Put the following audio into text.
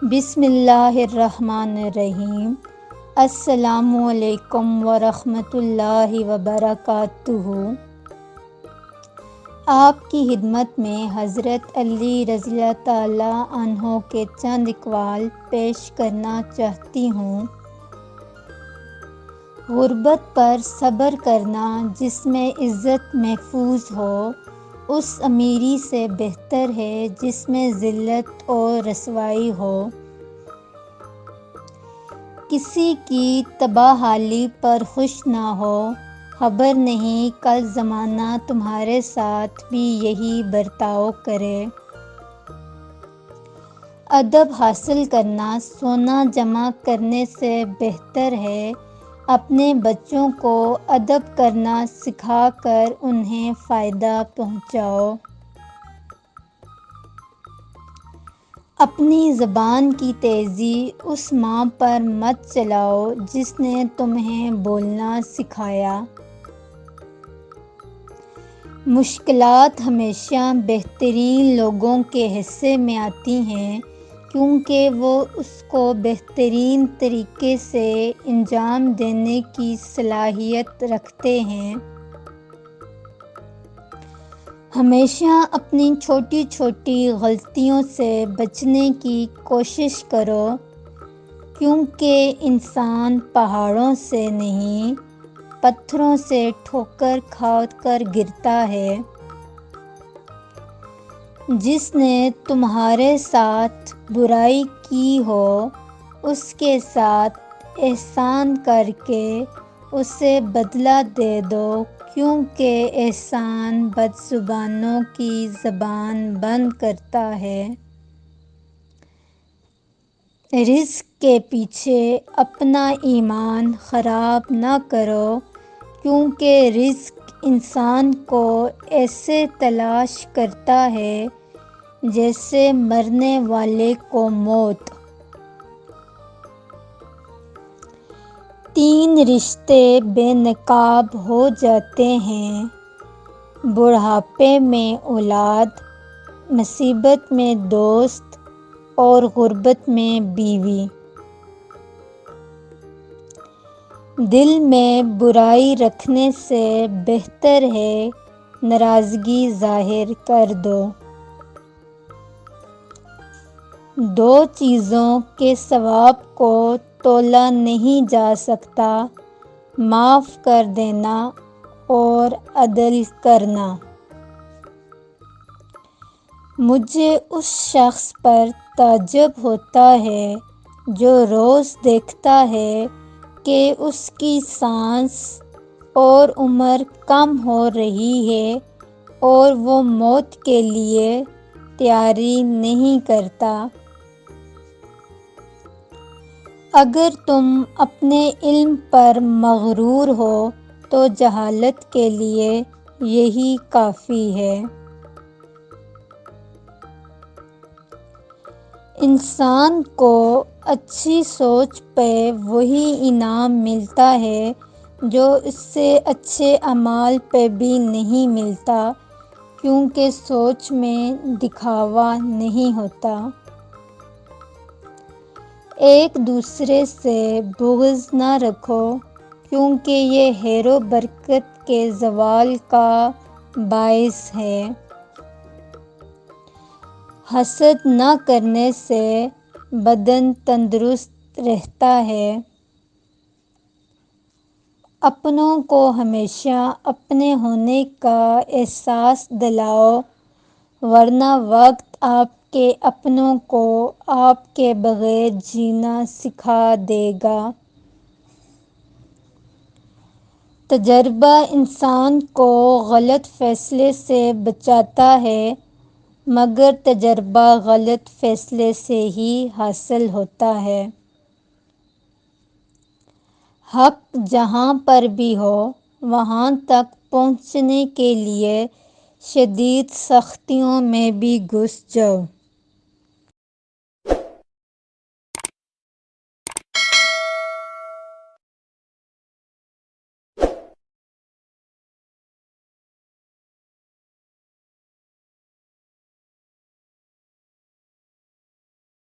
بسم اللہ الرحمن الرحیم۔ السلام علیکم ورحمۃ اللہ وبرکاتہ۔ آپ کی خدمت میں حضرت علی رضی اللہ تعالیٰ عنہ کے چند اقوال پیش کرنا چاہتی ہوں۔ غربت پر صبر کرنا جس میں عزت محفوظ ہو اس امیری سے بہتر ہے جس میں ذلت اور رسوائی ہو۔ کسی کی تباہ حالی پر خوش نہ ہو، خبر نہیں کل زمانہ تمہارے ساتھ بھی یہی برتاؤ کرے۔ ادب حاصل کرنا سونا جمع کرنے سے بہتر ہے۔ اپنے بچوں کو ادب کرنا سکھا کر انہیں فائدہ پہنچاؤ۔ اپنی زبان کی تیزی اس ماں پر مت چلاؤ جس نے تمہیں بولنا سکھایا۔ مشکلات ہمیشہ بہترین لوگوں کے حصے میں آتی ہیں کیونکہ وہ اس کو بہترین طریقے سے انجام دینے کی صلاحیت رکھتے ہیں۔ ہمیشہ اپنی چھوٹی چھوٹی غلطیوں سے بچنے کی کوشش کرو کیونکہ انسان پہاڑوں سے نہیں پتھروں سے ٹھوکر کھا کر گرتا ہے۔ جس نے تمہارے ساتھ برائی کی ہو اس کے ساتھ احسان کر کے اسے بدلہ دے دو کیونکہ احسان بدزبانوں کی زبان بند کرتا ہے۔ رزق کے پیچھے اپنا ایمان خراب نہ کرو کیونکہ رزق انسان کو ایسے تلاش کرتا ہے جیسے مرنے والے کو موت۔ 3 رشتے بے نقاب ہو جاتے ہیں، بڑھاپے میں اولاد، مصیبت میں دوست اور غربت میں بیوی۔ دل میں برائی رکھنے سے بہتر ہے ناراضگی ظاہر کر دو۔ 2 چیزوں کے ثواب کو تولا نہیں جا سکتا، معاف کر دینا اور عدل کرنا۔ مجھے اس شخص پر تعجب ہوتا ہے جو روز دیکھتا ہے کہ اس کی سانس اور عمر کم ہو رہی ہے اور وہ موت کے لیے تیاری نہیں کرتا۔ اگر تم اپنے علم پر مغرور ہو تو جہالت کے لیے یہی کافی ہے۔ انسان کو اچھی سوچ پہ وہی انعام ملتا ہے جو اس سے اچھے اعمال پہ بھی نہیں ملتا کیونکہ سوچ میں دکھاوا نہیں ہوتا۔ ایک دوسرے سے بغض نہ رکھو کیونکہ یہ خیر و برکت کے زوال کا باعث ہے۔ حسد نہ کرنے سے بدن تندرست رہتا ہے۔ اپنوں کو ہمیشہ اپنے ہونے کا احساس دلاؤ ورنہ وقت آپ کے اپنوں کو آپ کے بغیر جینا سکھا دے گا۔ تجربہ انسان کو غلط فیصلے سے بچاتا ہے مگر تجربہ غلط فیصلے سے ہی حاصل ہوتا ہے۔ حق جہاں پر بھی ہو وہاں تک پہنچنے کے لیے شدید سختیوں میں بھی گھس جاؤ۔